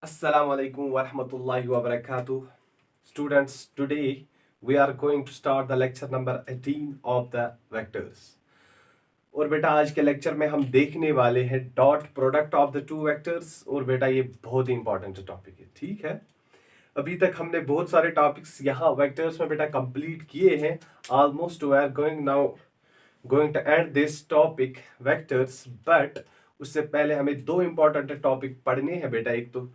Assalamu alaikum wa rahmatullahi wa barakatuh. Students, today we are going to start the lecture number 18 of the vectors. और बेटा आज के lecture में हम देखने वाले हैं dot product of the two vectors. और बेटा ये बहुत ही इंपॉर्टेंट टॉपिक है, ठीक है। अभी तक हमने बहुत सारे टॉपिक्स यहाँ वेक्टर्स में बेटा कंप्लीट किए हैं। Almost we are going to end this topic vectors, but उससे पहले हमें दो इंपॉर्टेंट टॉपिक पढ़ने हैं बेटा। एक तो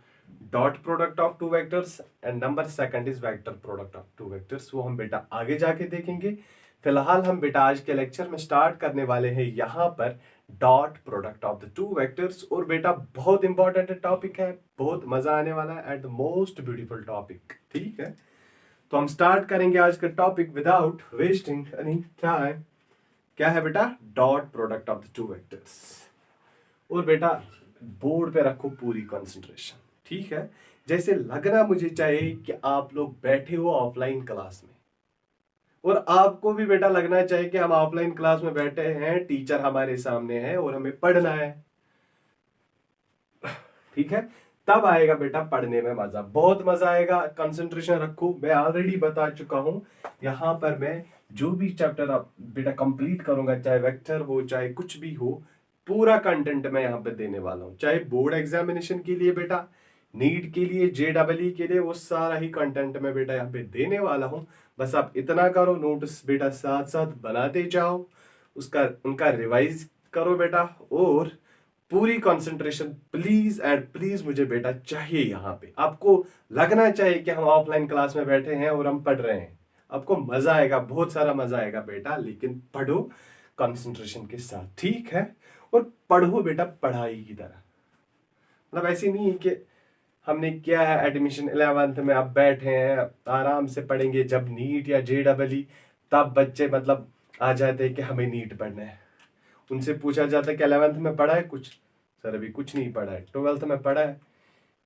dot product of two vectors and number second is vector product of two vectors. वो हम बेटा आगे जाके देखेंगे। फिलहाल हम बेटा आज के लेक्चर में स्टार्ट करने वाले हैं यहाँ पर dot product of the two vectors. और बेटा बहुत इंपॉर्टेंट टॉपिक है, बहुत मजा आने वाला है and the most beautiful topic, ठीक है। तो हम स्टार्ट करेंगे आज का topic without wasting any time. क्या है बेटा? Dot product of the two vectors. और बेटा बोर्ड पे रखो पूरी कंसंट्रेशन, ठीक है। जैसे लगना मुझे चाहिए कि आप लोग बैठे हो ऑफलाइन क्लास में, और आपको भी बेटा लगना चाहिए कि हम ऑफलाइन क्लास में बैठे हैं, टीचर हमारे सामने है और हमें पढ़ना है, ठीक है। तब आएगा बेटा पढ़ने में मजा, बहुत मजा आएगा। कंसंट्रेशन रखो। मैं ऑलरेडी बता चुका हूं, यहाँ पर मैं जो भी चैप्टर आप बेटा कंप्लीट करूंगा, चाहे वेक्टर हो चाहे कुछ भी हो, पूरा कंटेंट मैं यहाँ पे देने वाला हूँ। चाहे बोर्ड एग्जामिनेशन के लिए बेटा, नीट के लिए, JEE के लिए, वो सारा ही कंटेंट मैं बेटा यहाँ पे देने वाला हूँ। बस आप इतना करो, नोट्स बेटा साथ साथ बनाते जाओ, उनका रिवाइज करो बेटा, और पूरी कंसंट्रेशन प्लीज एंड प्लीज मुझे बेटा चाहिए। यहाँ पे आपको लगना चाहिए कि हम ऑफलाइन क्लास में बैठे हैं और हम पढ़ रहे हैं। आपको मजा आएगा, बहुत सारा मजा आएगा बेटा, लेकिन पढ़ो कंसंट्रेशन के साथ, ठीक है। और पढ़ो बेटा पढ़ाई की तरह, मतलब ऐसे नहीं है कि हमने किया है एडमिशन 11th में, अब बैठे हैं आराम से पढ़ेंगे, जब नीट या JEE तब बच्चे मतलब आ जाते हैं कि हमें नीट पढ़ना है। उनसे पूछा जाता है कि 11th में पढ़ा है कुछ? सर अभी कुछ नहीं पढ़ा है। 12th में पढ़ा है।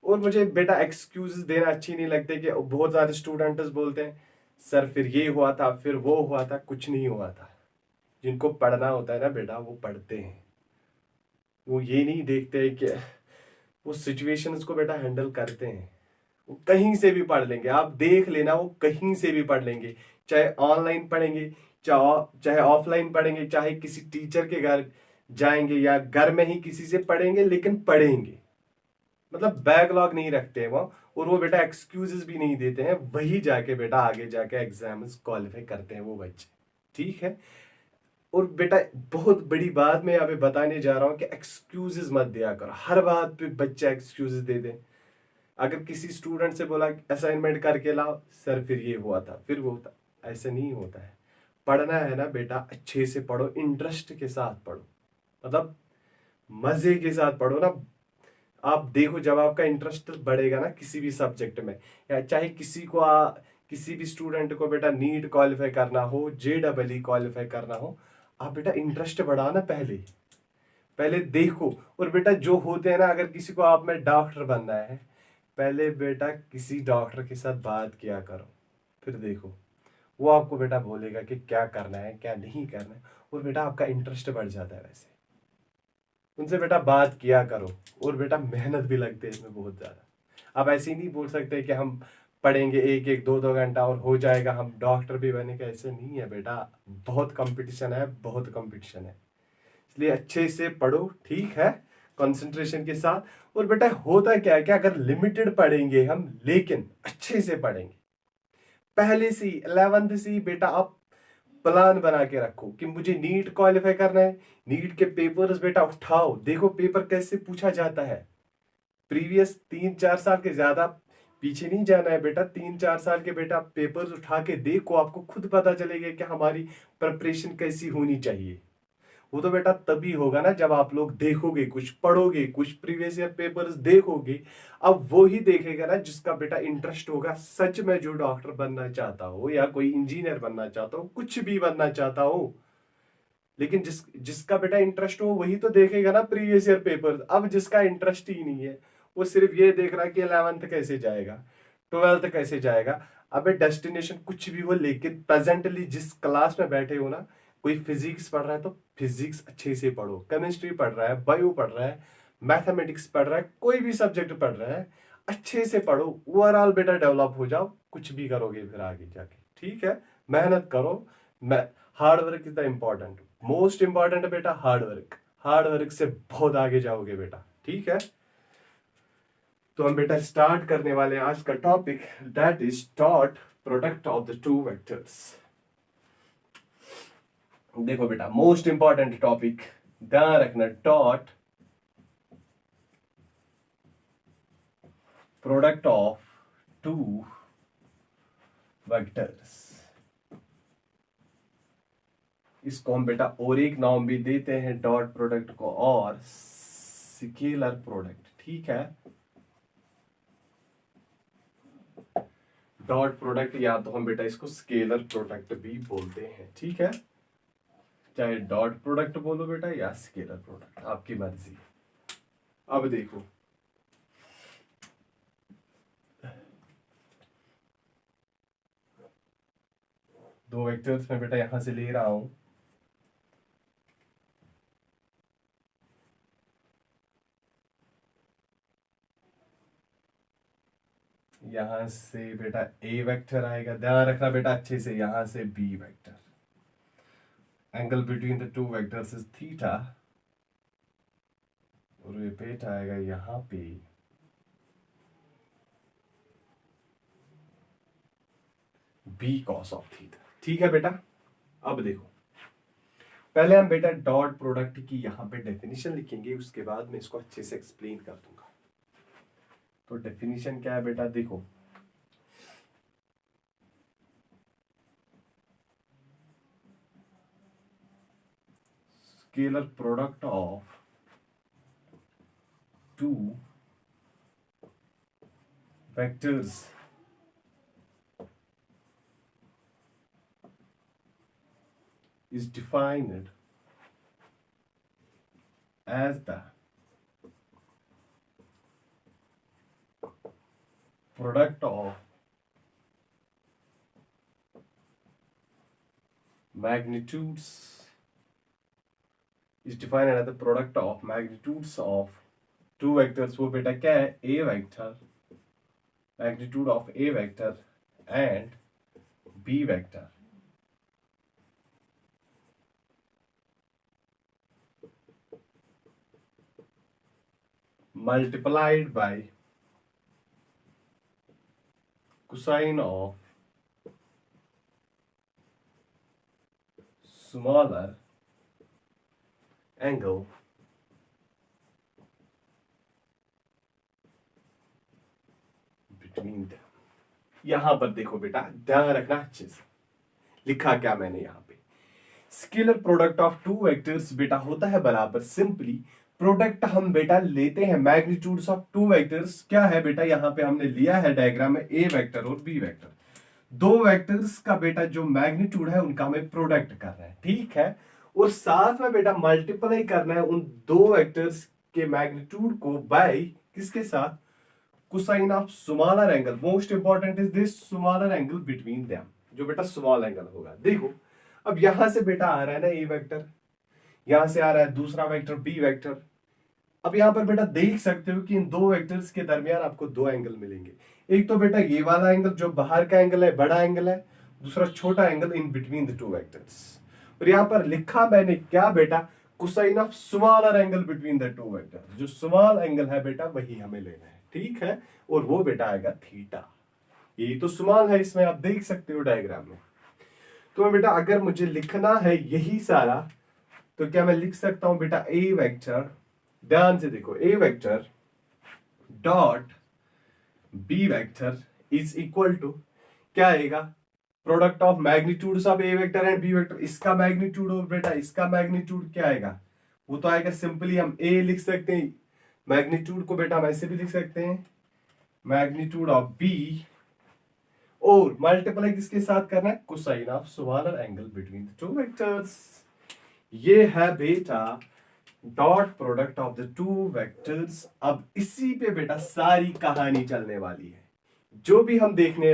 और मुझे बेटा एक्सक्यूजेस देना अच्छी नहीं लगते कि बहुत सारे स्टूडेंट्स बोलते हैं सर फिर ये हुआ था, फिर वो हुआ था। कुछ नहीं हुआ था। जिनको पढ़ना होता है ना बेटा, वो पढ़ते हैं। वो ये नहीं देखते कि वो सिचुएशंस को बेटा हैंडल करते हैं। वो कहीं से भी पढ़ लेंगे, आप देख लेना, वो कहीं से भी पढ़ लेंगे। चाहे ऑनलाइन पढ़ेंगे, चाहे ऑफलाइन पढ़ेंगे, चाहे किसी टीचर के घर जाएंगे या घर में ही किसी से पढ़ेंगे, लेकिन पढ़ेंगे। मतलब बैकलॉग नहीं रखते हैं वो, और वो बेटा एक्सक्यूजेस भी नहीं देते हैं। वही जाके बेटा आगे जाके एग्जाम्स क्वालिफाई करते हैं वो बच्चे, ठीक है। और बेटा बहुत बड़ी बात मैं यहाँ पे बताने जा रहा हूँ कि एक्सक्यूजेस मत दिया करो। हर बात पे बच्चा एक्सक्यूजेस दे दे। अगर किसी स्टूडेंट से बोला असाइनमेंट करके लाओ, सर फिर ये हुआ था, फिर वो होता, ऐसे नहीं होता है। पढ़ना है ना बेटा, अच्छे से पढ़ो, इंटरेस्ट के साथ पढ़ो, मतलब मजे के साथ पढ़ो ना। आप देखो, जब आपका इंटरेस्ट बढ़ेगा ना किसी भी सब्जेक्ट में, या चाहे किसी भी स्टूडेंट को बेटा नीट क्वालिफाई करना हो, JEE क्वालिफाई करना हो, आप बेटा इंटरेस्ट बढ़ाओ ना, पहले पहले देखो। और बेटा जो होते हैं ना, अगर किसी को आप में डॉक्टर बनना है, पहले बेटा किसी डॉक्टर के साथ बात किया करो, फिर देखो वो आपको बेटा बोलेगा कि क्या करना है क्या नहीं करना है, और बेटा आपका इंटरेस्ट बढ़ जाता है। वैसे उनसे बेटा बात किया करो, और बेटा मेहनत भी लगती है इसमें बहुत ज्यादा। आप ऐसे ही नहीं बोल सकते कि हम पढ़ेंगे एक एक दो दो घंटा और हो जाएगा, हम डॉक्टर भी बनेंगे। ऐसे नहीं है बेटा, बहुत कंपटीशन है, बहुत कंपटीशन है। इसलिए अच्छे से पढ़ो, ठीक है, कंसंट्रेशन के साथ। और बेटा होता क्या है कि अगर लिमिटेड पढ़ेंगे हम, लेकिन अच्छे से पढ़ेंगे, पहले से 11th से ही बेटा आप प्लान बना के रखो कि मुझे नीट क्वालिफाई करना है। नीट के पेपर्स बेटा उठाओ, देखो पेपर कैसे पूछा जाता है। प्रीवियस 3-4 साल के ज्यादा पीछे नहीं जाना है बेटा, 3-4 साल के बेटा पेपर्स उठा के देखो, आपको खुद पता चलेगा कि हमारी प्रिपरेशन कैसी होनी चाहिए। वो तो बेटा तभी होगा ना जब आप लोग देखोगे, कुछ पढ़ोगे, कुछ प्रीवियस ईयर पेपर्स देखोगे। अब वो ही देखेगा ना जिसका बेटा इंटरेस्ट होगा सच में, जो डॉक्टर बनना चाहता हो या कोई इंजीनियर बनना चाहता हो, कुछ भी बनना चाहता हो। लेकिन जिसका बेटा इंटरेस्ट हो वही तो देखेगा ना प्रीवियस ईयर पेपर्स। अब जिसका इंटरेस्ट ही नहीं है, वो सिर्फ ये देख रहा है कि 11th कैसे जाएगा, 12th कैसे जाएगा। अबे डेस्टिनेशन कुछ भी हो, लेकिन प्रेजेंटली जिस क्लास में बैठे हो ना, कोई फिजिक्स पढ़ रहा है तो फिजिक्स अच्छे से पढ़ो, केमिस्ट्री पढ़ रहा है, बायो पढ़ रहा है, मैथमेटिक्स पढ़ रहा है, कोई भी सब्जेक्ट पढ़ रहा है, अच्छे से पढ़ो, ओवरऑल बेटा डेवलप हो जाओ, कुछ भी करोगे फिर आगे जाके, ठीक है। मेहनत करो, hard work is the important, most important है बेटा हार्ड वर्क। हार्ड वर्क से बहुत आगे जाओगे बेटा, ठीक है। तो हम बेटा स्टार्ट करने वाले हैं आज का topic, that is dot product of the two vectors. देखो बेटा मोस्ट इंपॉर्टेंट टॉपिक, ध्यान रखना, dot product of two vectors. इसको हम बेटा और एक नाम भी देते हैं डॉट प्रोडक्ट को, और स्केलर प्रोडक्ट, ठीक है। डॉट प्रोडक्ट या तो हम बेटा इसको स्केलर प्रोडक्ट भी बोलते हैं, ठीक है। चाहे डॉट प्रोडक्ट बोलो बेटा या स्केलर प्रोडक्ट, आपकी मर्जी। अब देखो दो वेक्टर्स में बेटा यहां से ले रहा हूं, यहां से बेटा ए वेक्टर आएगा, ध्यान रखना बेटा अच्छे से, यहां से B vector, angle between the two vectors is theta, और ये बेटा आएगा यहां पे बी कॉस ऑफ थीटा, ठीक है बेटा। अब देखो पहले हम बेटा डॉट प्रोडक्ट की यहां पे डेफिनेशन लिखेंगे, उसके बाद मैं इसको अच्छे से एक्सप्लेन कर दूंगा। तो डेफिनेशन क्या है बेटा, देखो scalar product of two vectors is defined as the product of magnitudes, is defined as the product of magnitudes of two vectors। वो बेटा क्या है, a vector, magnitude of a vector and b vector, multiplied by cosine of smaller angle between them। यहां पर देखो बेटा ध्यान रखना अच्छे से, लिखा क्या मैंने यहां पे, scalar product of two vectors बेटा होता है बराबर, सिंपली प्रोडक्ट हम बेटा लेते हैं मैग्नीट्यूड्स ऑफ टू वेक्टर्स। क्या है बेटा, यहां पे हमने लिया है डायग्राम में ए वेक्टर और बी वेक्टर, दो वेक्टर्स का बेटा जो मैग्नीट्यूड है उनका हमें प्रोडक्ट करना है, ठीक है। और साथ में बेटा मल्टीप्लाई करना है उन दो वेक्टर्स के मैग्नीट्यूड को बाय किसके साथ, cosine of smaller angle, most important is this smaller angle between them, जो बेटा स्मॉल एंगल होगा। देखो अब यहां से बेटा आ रहा है ना ए वेक्टर, यहां से आ रहा है दूसरा वेक्टर बी वेक्टर। अब यहां पर बेटा देख सकते हो कि इन दो वेक्टर्स के दरमियान आपको दो एंगल मिलेंगे, एक तो बेटा ये वाला एंगल जो बाहर का एंगल है, बड़ा एंगल है, दूसरा छोटा angle in between the two vectors. और यहां पर लिखा मैंने क्या बेटा, cosine of smaller angle between the two vectors, जो स्मॉल एंगल है बेटा वही हमें लेना है, ठीक है। और वो बेटा आएगा थीटा, ये तो स्मॉल है, इसमें आप देख सकते हो डायग्राम में। तो बेटा अगर मुझे लिखना है यही सारा, तो क्या मैं लिख सकता हूं बेटा ए वेक्टर, ध्यान से देखो, A vector dot B vector is equal to क्या आएगा, product of magnitudes of A vector and B vector, इसका मैग्नीट्यूड और बेटा इसका मैग्नीट्यूड क्या आएगा, वो तो आएगा सिंपली हम ए लिख सकते हैं, मैग्नीट्यूड को बेटा हम ऐसे भी लिख सकते हैं मैग्नीट्यूड ऑफ बी, और मल्टीप्लाई किसके साथ करना है, cosine of smaller angle between the two vectors. ये है बेटा dot product of the two vectors. अब इसी पे बेटा सारी कहानी चलने वाली है, जो भी हम देखने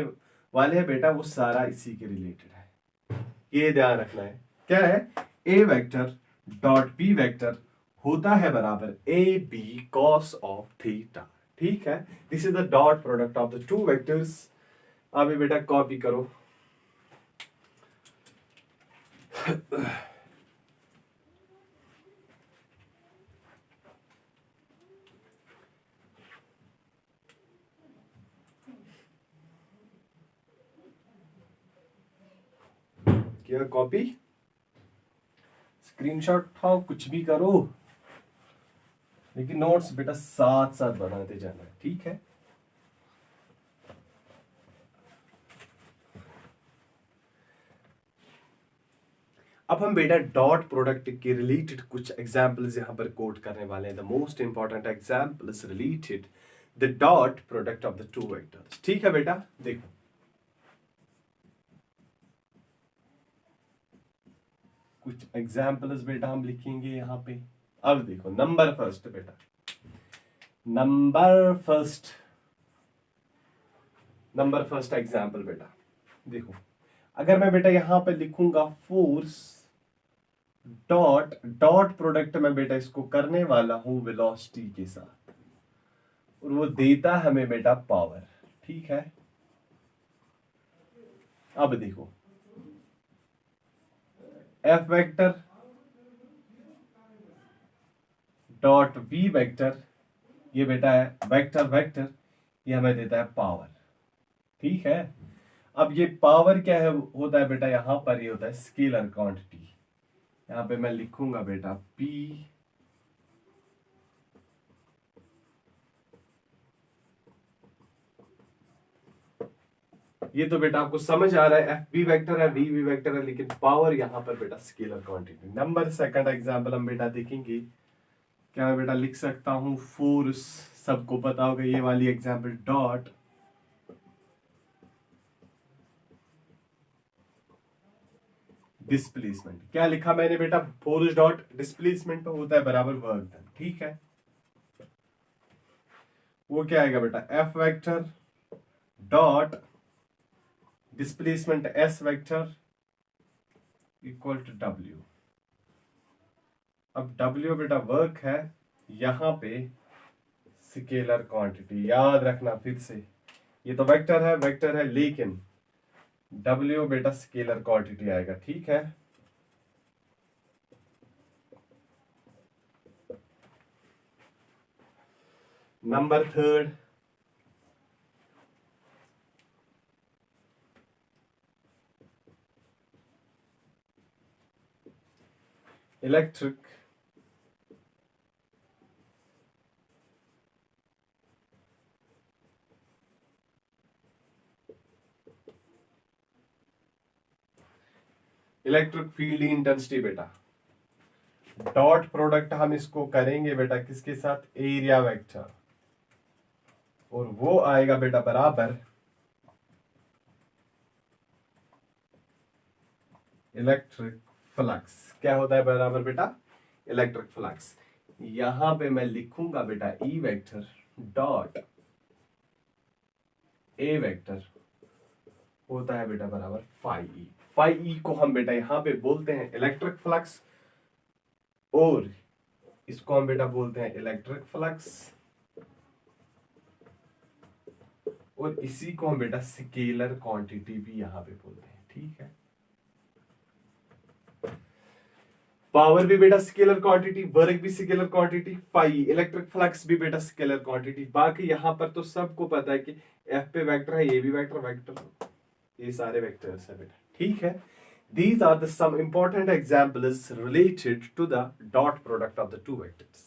वाले हैं बेटा वो सारा इसी के रिलेटेड है, ये ध्यान रखना है। क्या है, A vector dot B vector होता है बराबर A B cos of theta, ठीक है, this is the dot product of the two vectors. अभी बेटा कॉपी करो। किया कॉपी, स्क्रीनशॉट उठाओ, कुछ भी करो, लेकिन नोट्स बेटा साथ साथ बनाते जाना है, ठीक है। अब हम बेटा डॉट प्रोडक्ट के रिलेटेड कुछ एग्जांपल्स यहां पर कोट करने वाले हैं। The most important examples related the dot product of the two vectors. ठीक है बेटा, देखो कुछ एग्जांपल्स बेटा हम लिखेंगे यहां पे। अब देखो नंबर फर्स्ट बेटा, नंबर फर्स्ट एग्जांपल बेटा देखो, अगर मैं बेटा यहां पे लिखूंगा फोर्स डॉट डॉट प्रोडक्ट में बेटा इसको करने वाला हूं वेलोसिटी के साथ, और वो देता हमें बेटा पावर। ठीक है, अब देखो F vector dot V vector, ये बेटा है वेक्टर वेक्टर, ये हमें देता है पावर। ठीक है, अब ये पावर क्या है, होता है बेटा यहां पर ये होता है स्केलर क्वांटिटी। यहां पे मैं लिखूंगा बेटा P ये तो बेटा आपको समझ आ रहा है, एफ बी वेक्टर है, वी वी वेक्टर है, लेकिन पावर यहां पर बेटा scalar quantity. Number second example हम बेटा देखेंगे, क्या मैं बेटा लिख सकता हूं फोर्स, सबको पता होगा ये वाली एग्जांपल, डॉट डिस्प्लेसमेंट। क्या लिखा मैंने बेटा, फोर्स डॉट डिस्प्लेसमेंट पे होता है बराबर वर्क डन। ठीक है, वो क्या आएगा बेटा, F vector dot displacement S vector equal to W. अब डब्ल्यू बेटा वर्क है, यहां पे स्केलर क्वांटिटी, याद रखना फिर से, ये तो वेक्टर है, लेकिन डब्ल्यू बेटा स्केलर क्वांटिटी आएगा। ठीक है, number third, electric field intensity बेटा, डॉट प्रोडक्ट हम इसको करेंगे बेटा किसके साथ, एरिया वेक्टर, और वो आएगा बेटा बराबर इलेक्ट्रिक फ्लक्स। क्या होता है बराबर बेटा, इलेक्ट्रिक फ्लक्स। यहां पे मैं लिखूंगा बेटा E vector dot A vector होता है बेटा बराबर फाई ई। फाई ई को हम बेटा यहां पे बोलते हैं इलेक्ट्रिक फ्लक्स, और इसको हम बेटा बोलते हैं इलेक्ट्रिक फ्लक्स, और इसी को हम बेटा स्केलर क्वांटिटी भी यहां पे बोलते हैं। ठीक है, पावर भी बेटा स्केलर क्वांटिटी, वर्क भी scalar quantity, phi electric flux भी बेटा स्केलर क्वांटिटी। बाकी यहां पर तो सबको पता है कि एफ पे वेक्टर है, ये भी वेक्टर, ये सारे वेक्टर्स है बेटा। ठीक है, these are the some important examples related to the dot product of the two vectors।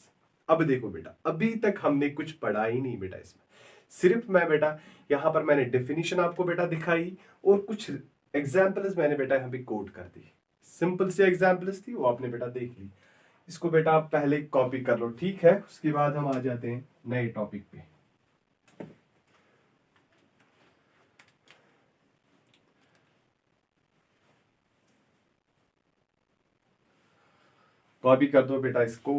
अब देखो बेटा, अभी तक हमने कुछ पढ़ा ही नहीं बेटा इसमें, सिर्फ मैं बेटा यहां पर मैंने डेफिनेशन आपको बेटा दिखाई, और कुछ एग्जाम्पल्स मैंने बेटा यहां पे कोट कर दी। सिंपल सी एग्जाम्पल्स थी, वो आपने बेटा देख ली। इसको बेटा आप पहले कॉपी कर लो। ठीक है, उसके बाद हम आ जाते हैं नए टॉपिक पे। कॉपी कर दो बेटा इसको।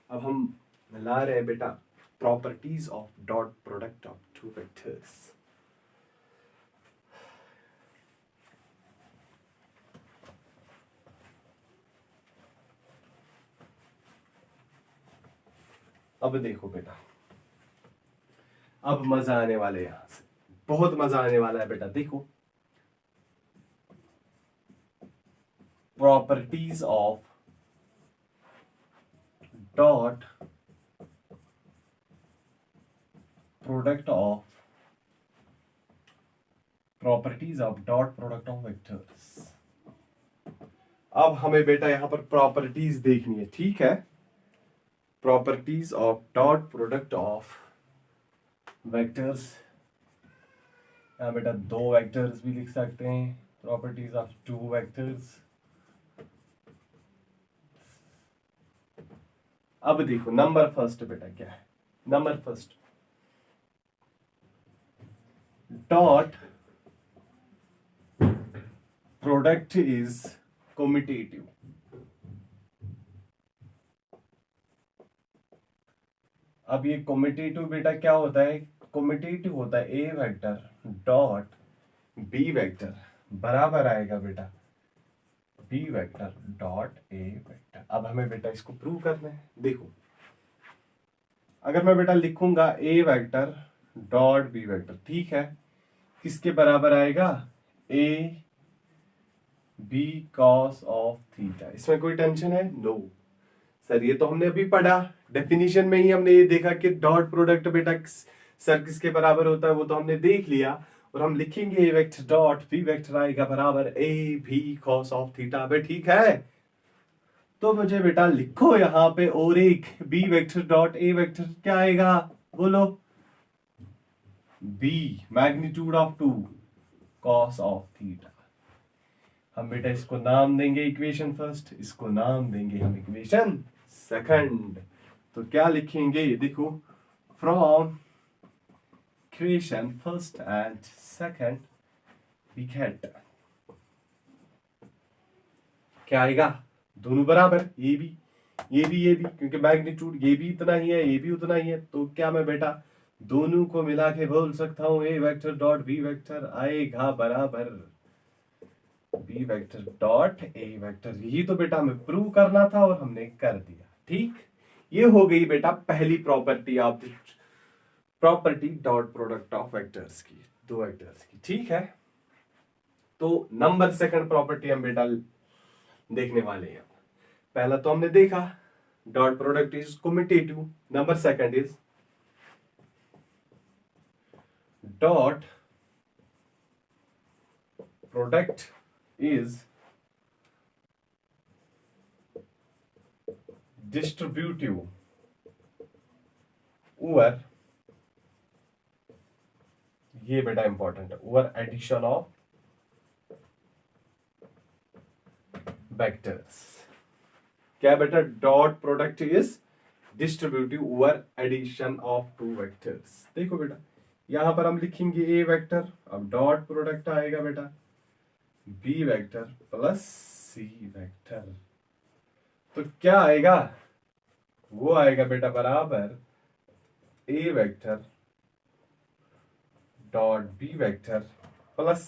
अब हम ला रहे हैं बेटा properties of dot product of two vectors. अब देखो बेटा, अब मजा आने वाला है, यहां से बहुत मजा आने वाला है बेटा। देखो, properties of dot product of vectors. अब हमें बेटा यहां पर प्रॉपर्टीज देखनी है, ठीक है। Properties of dot product of vectors, यहां बेटा दो वेक्टर्स भी लिख सकते हैं। Properties of two vectors. अब देखो नंबर फर्स्ट बेटा क्या है। Number first, dot product is commutative. अब ये कम्यूटेटिव बेटा क्या होता है? कम्यूटेटिव होता है A vector dot B vector बराबर आएगा बेटा B vector dot A vector. अब हमें बेटा इसको प्रूव करना है। देखो, अगर मैं बेटा लिखूंगा A vector dot B vector, ठीक है, किसके बराबर आएगा? A B cos of theta. इसमें कोई टेंशन है? नो सर, ये तो हमने अभी पढ़ा, डेफिनेशन में ही हमने ये देखा कि डॉट प्रोडक्ट बेटा सर किसके बराबर होता है, वो तो हमने देख लिया। और हम लिखेंगे A vector dot B vector आएगा बराबर A B cos of theta. बे ठीक है, तो मुझे बेटा लिखो यहाँ पे, और एक B vector dot A vector क्या आएगा? बोलो, B magnitude of 2 cos of theta. हम बेटा इसको नाम देंगे इक्वेशन फर्स्ट, इसको नाम देंगे हम इक्वेशन सेकंड। तो क्या लिखेंगे? देखो, from equation first and second we get, क्या आएगा? दोनों बराबर, ये भी क्योंकि मैग्नीट्यूड ये भी इतना ही है, ये भी उतना ही है। तो क्या मैं बेटा दोनों को मिला के बोल सकता हूं A vector dot B vector आएगा बराबर B vector dot A vector. यही तो बेटा हमें प्रूव करना था और हमने कर दिया। ठीक, ये हो गई बेटा पहली property of property dot product of vectors की, दो वेक्टर्स की। ठीक है, तो नंबर सेकंड प्रॉपर्टी हम बेटा देखने वाले हैं। पहला तो हमने देखा dot product is commutative. Number second is dot product is distributive over, ये बेटा इंपॉर्टेंट है, over addition of vectors। क्या बेटा? Dot product is distributive over addition of two vectors. देखो बेटा, यहां पर हम लिखेंगे ए वेक्टर, अब डॉट प्रोडक्ट आएगा बेटा B vector plus C vector. तो क्या आएगा? वो आएगा बेटा बराबर A vector dot B vector plus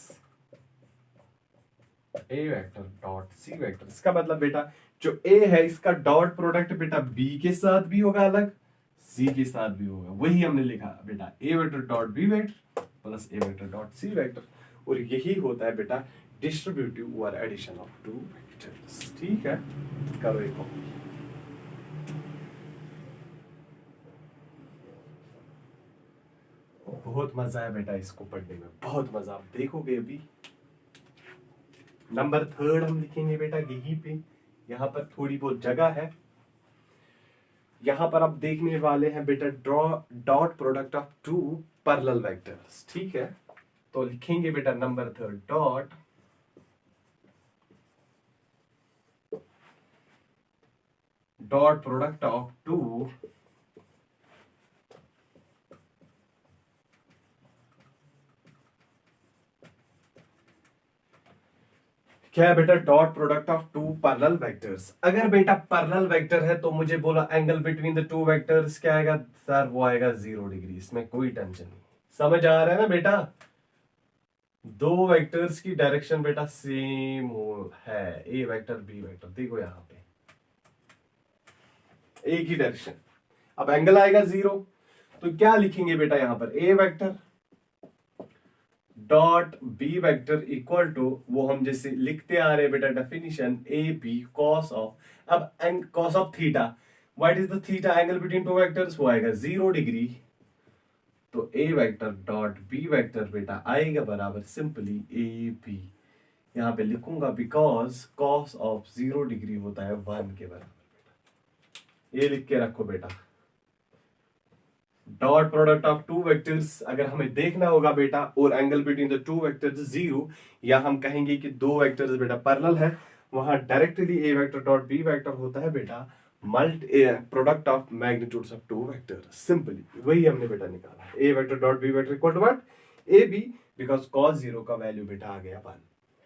A vector dot C vector. इसका मतलब बेटा जो ए है इसका डॉट प्रोडक्ट बेटा बी के साथ भी होगा अलग, सी के साथ भी होगा। वही हमने लिखा बेटा A vector dot B vector plus A vector dot C vector. और यही होता है बेटा distributive over addition of two vectors. ठीक है, करो एक कॉपी। बहुत मजा है बेटा इसको पढ़ने में, बहुत मजा। आप देखोगे अभी नंबर थर्ड हम लिखेंगे बेटा यहीं पे, यहां पर थोड़ी बहुत जगह है। यहां पर आप देखने वाले हैं बेटा draw dot product of two parallel vectors. ठीक है, तो लिखेंगे बेटा number third dot product of two क्या है बेटा? Dot product of two parallel vectors. अगर बेटा पैरेलल वेक्टर है तो मुझे बोला angle between the two vectors क्या आएगा सर? वो आएगा 0 डिग्री। इसमें कोई टेंशन नहीं, समझ आ रहा है ना बेटा? दो वेक्टर्स की डायरेक्शन बेटा सेम है, ए वेक्टर बी वेक्टर। देखो यहां पे एक ही डायरेक्शन। अब एंगल आएगा 0, तो क्या लिखेंगे बेटा यहां पर A vector dot B vector equal to, वो हम जैसे लिखते आ रहे बेटा definition, A B cos of, अब cos of theta, what is the theta angle between two vectors, वो आएगा 0 डिग्री। तो A vector dot B vector बेटा आएगा बराबर सिंपली ए बी, यहां पे लिखूंगा बिकॉज कॉस ऑफ 0 डिग्री होता है 1 के बराबर। ये लिख के रखो बेटा। Dot product of two vectors अगर हमें देखना होगा बेटा, और angle between the two vectors 0, या हम कहेंगे कि दो वेक्टर्स बेटा पैरेलल है, वहां directly A vector dot B vector होता है बेटा product of magnitudes of two vectors. Simply वही हमने बेटा निकाला, A vector dot B vector equal to what, A B, because cos 0 का वैल्यू बेटा आ गया 1।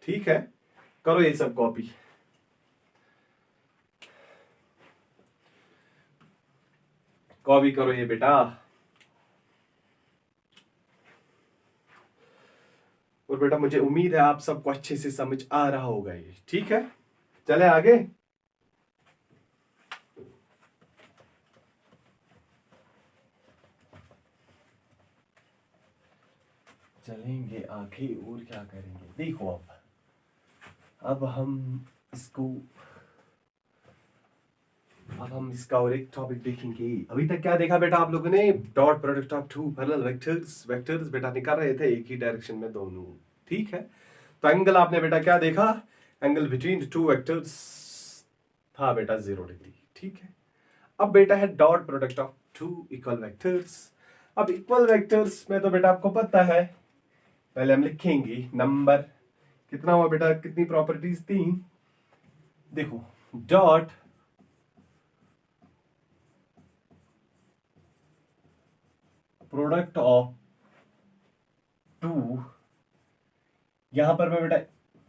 ठीक है, करो ये सब कॉपी। कॉपी करो ये बेटा, और बेटा मुझे उम्मीद है आप सबको अच्छे से समझ आ रहा होगा ये। ठीक है, चले आगे। चलेंगे आगे और क्या करेंगे, देखो अब हम इसका और एक टॉपिक देखेंगे। अभी तक क्या देखा बेटा आप लोगों ने, dot product of two parallel vectors बेटा निकाल रहे थे एक ही डायरेक्शन में दोनों। ठीक है, तो एंगल आपने बेटा क्या देखा, एंगल बिटवीन टू वेक्टर्स था बेटा 0 डिग्री। ठीक है, अब बेटा है dot product of two equal vectors. अब इक्वल वेक्टर्स में तो बेटा आपको पता है, पहले हम लिखेंगे नंबर कितना हुआ बेटा, कितनी प्रॉपर्टीज, 3। देखो डॉट प्रोडक्ट ऑफ टू, यहां पर मैं बेटा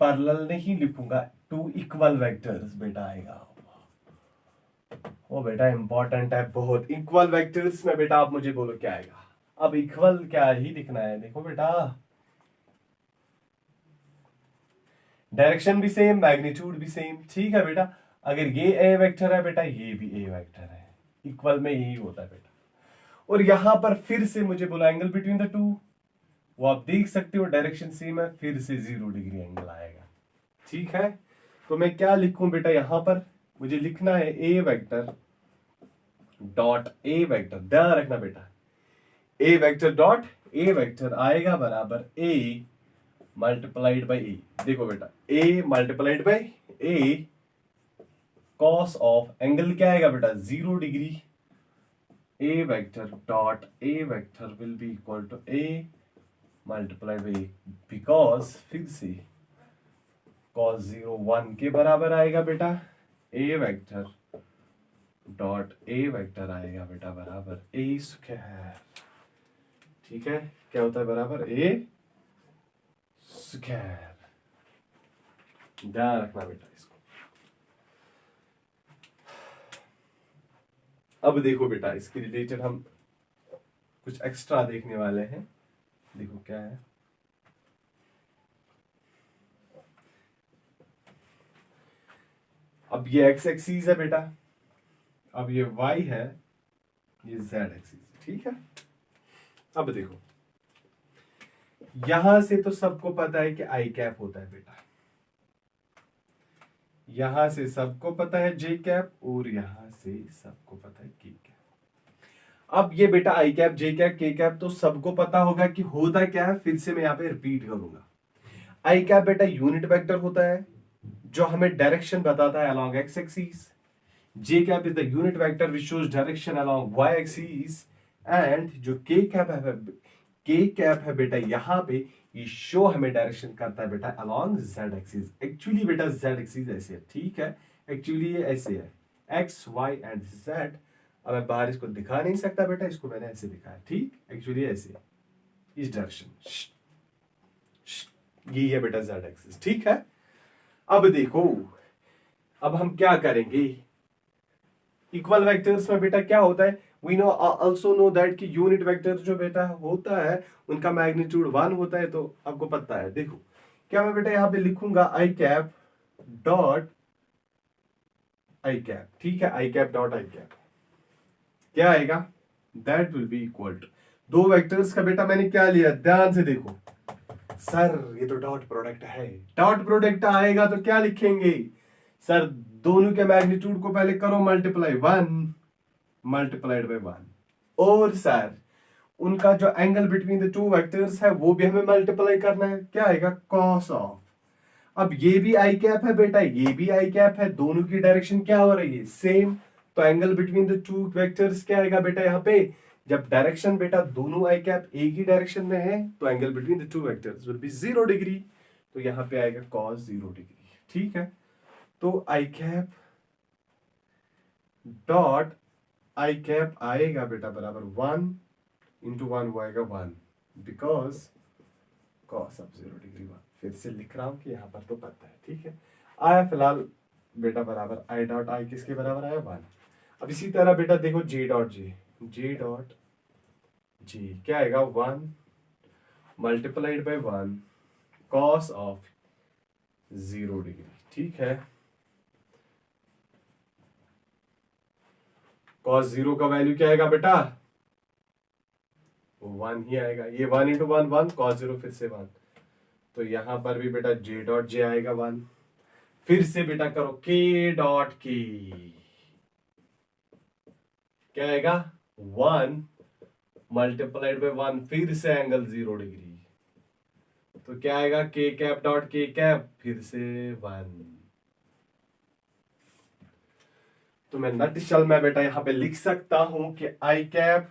पैरेलल नहीं लिखूंगा, टू इक्वल वेक्टर्स बेटा आएगा। वो बेटा इंपॉर्टेंट है बहुत, इक्वल वेक्टर्स में बेटा आप मुझे बोलो क्या आएगा। अब इक्वल क्या ही लिखना है, देखो बेटा डायरेक्शन भी सेम, मैग्नीट्यूड भी सेम। ठीक है बेटा, अगर ये ए वेक्टर है बेटा, ये भी ए वेक्टर है, इक्वल में यही होता है बेटा। और यहां पर फिर से मुझे बोला एंगल बिटवीन द टू, वो आप देख सकते हो डायरेक्शन सेम है, फिर से 0 डिग्री एंगल आएगा। ठीक है, तो मैं क्या लिखूं बेटा, यहां पर मुझे लिखना है A vector dot A vector, ध्यान रखना बेटा, A vector dot A vector आएगा बराबर ए मल्टीप्लाइड बाई ए। देखो बेटा A multiplied by A cos of, angle क्या आएगा बेटा 0 degree, A vector dot A vector will be equal to A multiplied by, because फिर से cos 0 1 के बराबर आएगा बेटा, A vector dot A vector आएगा बेटा बराबर ए स्क्वायर। ठीक है, क्या होता है बराबर ए स्क्वायर, ध्यान रखना बेटा इसको। अब देखो बेटा इसके रिलेटेड हम कुछ एक्स्ट्रा देखने वाले हैं। देखो क्या है, अब ये एक्स एक्सीस है बेटा, अब ये वाई है, ये जेड एक्सीस। ठीक है, अब देखो यहां से तो सबको पता है कि आई कैप होता है बेटा, यहां से सबको पता है जे कैप, और यहां से सबको पता है के कैप। अब ये बेटा आई कैप जे कैप के कैप तो सबको पता होगा कि होता क्या है, फिर से मैं यहां पे रिपीट करूंगा। आई कैप बेटा यूनिट वेक्टर होता है जो हमें डायरेक्शन बताता है along X axis, J cap is the unit vector which shows direction along Y axis, and जो के कैप है बेटा यहाँ पे ये शो हमें डायरेक्शन करता है बेटा अलोंग जेड एक्सिस। एक्चुअली बेटा जेड एक्सिस ऐसे है, ठीक है, एक्चुअली ये ऐसे है, एक्स वाई एंड जेड। अब मैं बाहर इसको दिखा नहीं सकता बेटा, इसको मैंने ऐसे दिखाया, ठीक, एक्चुअली ऐसे इस डायरेक्शन, ये है बेटा जेड एक्सिस। ठीक है, अब देखो अब हम क्या करेंगे, इक्वल वेक्टर्स में बेटा क्या होता है, we know also know that कि यूनिट वेक्टर जो बेटा होता है उनका मैग्नीट्यूड 1 होता है, तो आपको पता है। देखो क्या मैं बेटा यहां पे लिखूंगा I cap dot I cap, ठीक है, I cap dot I cap क्या आएगा, that will be equal to, दो वेक्टर्स का बेटा मैंने क्या लिया, ध्यान से देखो सर ये तो डॉट प्रोडक्ट है, डॉट प्रोडक्ट आएगा तो क्या लिखेंगे सर, दोनों के मैग्नीट्यूड को पहले करो मल्टीप्लाई, 1 मल्टीप्लाइड बाय 1, और सर उनका जो angle between the two vectors है वो भी हमें मल्टीप्लाई करना है, क्या आएगा कॉस ऑफ, अब ये भी आई कैप है बेटा, ये भी आई कैप है, दोनों की डायरेक्शन क्या हो रही है सेम, तो angle between the two vectors क्या आएगा बेटा, यहाँ पे जब डायरेक्शन बेटा दोनों आई कैप एक ही डायरेक्शन में है तो angle between the two vectors will be 0 degree, तो यहाँ पे आएगा cos 0 डिग्री, ठीक है। तो आई कैप डॉट आई कैप आएगा बेटा बराबर 1 इंटू 1 वो आएगा 1 बिकॉज cos ऑफ 0 डिग्री 1, फिर से लिख रहा हूं कि यहाँ पर तो पता है, ठीक है। आया फिलहाल बेटा बराबर आई डॉट आई किसके बराबर आया 1। अब इसी तरह बेटा देखो जे डॉट जी क्या आएगा 1 multiplied by 1 cos of 0 degree, ठीक है। cos 0 का वैल्यू क्या आएगा बेटा 1 ही आएगा, ये 1 इंटू 1 1, cos 0 फिर से 1, तो यहां पर भी बेटा जे डॉट जे आएगा 1, फिर से बेटा करो के डॉट के, क्या आएगा 1 मल्टीप्लाइड बाय 1 फिर से एंगल 0 डिग्री, तो क्या आएगा के कैप डॉट के कैप फिर से 1। तो मैं नटशल में बेटा यहां पे लिख सकता हूं कि आई कैप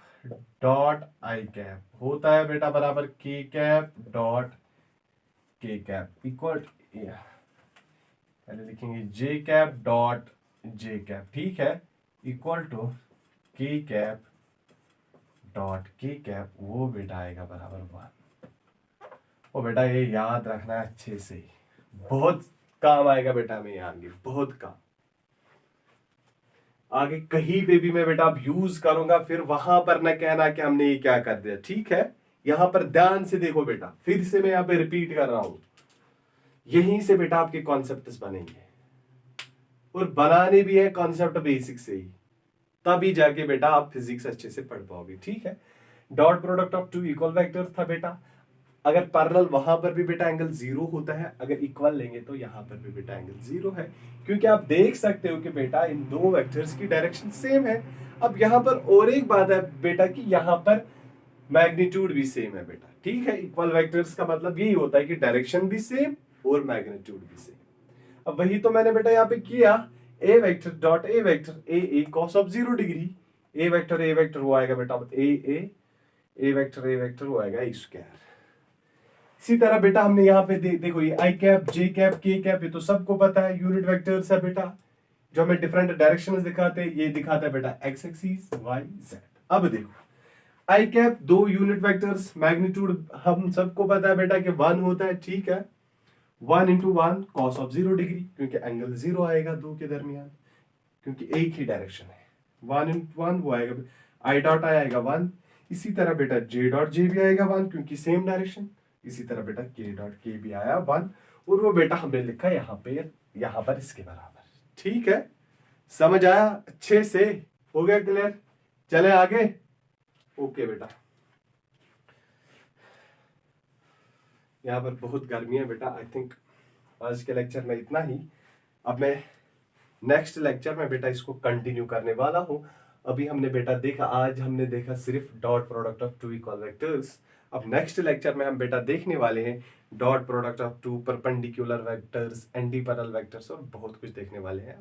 डॉट आई कैप होता है बेटा बराबर के कैप डॉट के कैप इक्वल, पहले लिखेंगे जे कैप डॉट जे कैप, ठीक है, इक्वल टू के कैप डॉट के कैप, वो बेटा आएगा बराबर 1। ओ बेटा ये याद रखना अच्छे से, बहुत काम आएगा बेटा में आगे, बहुत काम आगे कहीं पे भी मैं बेटा अब यूज करूंगा, फिर वहां पर न कहना कि हमने ये क्या कर दिया, ठीक है। यहां पर ध्यान से देखो बेटा, फिर से मैं यहां पे रिपीट कर रहा हूं, यहीं से बेटा आपके कॉन्सेप्ट्स बनेंगे और बनाने भी है कॉन्सेप्ट बेसिक से ही, तभी जाके बेटा आप फिजिक्स अच्छे से पढ़ पाओगे, ठीक है। Dot product of two equal vectors था बेटा, अगर पैरेलल वहां पर भी बेटा एंगल 0 होता है, अगर इक्वल लेंगे तो यहां पर भी बेटा एंगल 0 है, क्योंकि आप देख सकते हो कि बेटा इन दो वेक्टर्स की डायरेक्शन सेम है। अब यहां पर और एक बात है बेटा कि यहां पर मैग्नीट्यूड भी सेम है बेटा, ठीक है। इक्वल वेक्टर्स का मतलब यही होता है कि डायरेक्शन भी सेम और मैग्नीट्यूड भी सेम। अब वही तो मैंने बेटा यहाँ पे किया, A vector dot A vector A cos of 0 degree, A vector वो आएगा बेटा ए वेक्टर वो आएगा ए स्क्वायर। इसी तरह बेटा हमने यहाँ पे देखो ये आई कैप जे कैप के कैप, ये तो सबको पता है यूनिट वेक्टर्स है बेटा, जो हमें डिफरेंट डायरेक्शंस दिखाते हैं, ये दिखाता है बेटा एक्स एक्सिस वाई जेड। अब देखो आई कैप दो यूनिट वेक्टर्स, मैग्नीट्यूड हम सबको पता है बेटा कि 1 होता है, ठीक है। 1 इंटू 1 कॉस ऑफ 0 डिग्री, क्योंकि एंगल 0 आएगा दो के दरमियान, क्योंकि एक ही डायरेक्शन है। 1 इंटू 1 वो आएगा आई डॉट आई आएगा 1, इसी तरह बेटा जे डॉट जे भी आएगा 1 क्योंकि सेम डायरेक्शन, इसी तरह बेटा के डॉट के भी आया 1, और वो बेटा हमने लिखा यहाँ पर इसके बराबर, ठीक है। समझ आया अच्छे से, हो गया क्लियर, चले आगे। ओके बेटा, यहाँ पर बहुत गर्मी है बेटा, आई थिंक आज के लेक्चर में इतना ही। अब मैं नेक्स्ट लेक्चर में बेटा इसको कंटिन्यू करने वाला हूँ। अभी हमने बेटा देखा, आज हमने देखा सिर्फ dot product of two equal vectors. अब नेक्स्ट लेक्चर में हम बेटा देखने वाले हैं dot product of two perpendicular vectors, anti parallel vectors, और बहुत कुछ देखने वाले हैं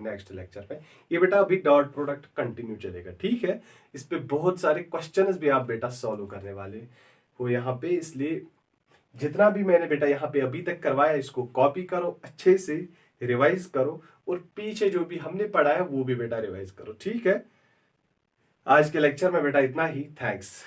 नेक्स्ट लेक्चर में। ये बेटा अभी डॉट प्रोडक्ट कंटिन्यू चलेगा, ठीक है। इस पे बहुत सारे क्वेश्चंस भी आप बेटा सॉल्व करने वाले हो यहाँ पे, इसलिए जितना भी मैंने बेटा यहाँ पे अभी तक करवाया इसको कॉपी करो, अच्छे से रिवाइज करो, और पीछे जो भी हमने पढ़ा है वो भी बेटा रिवाइज करो, ठीक है। आज के लेक्चर में बेटा इतना ही, थैंक्स।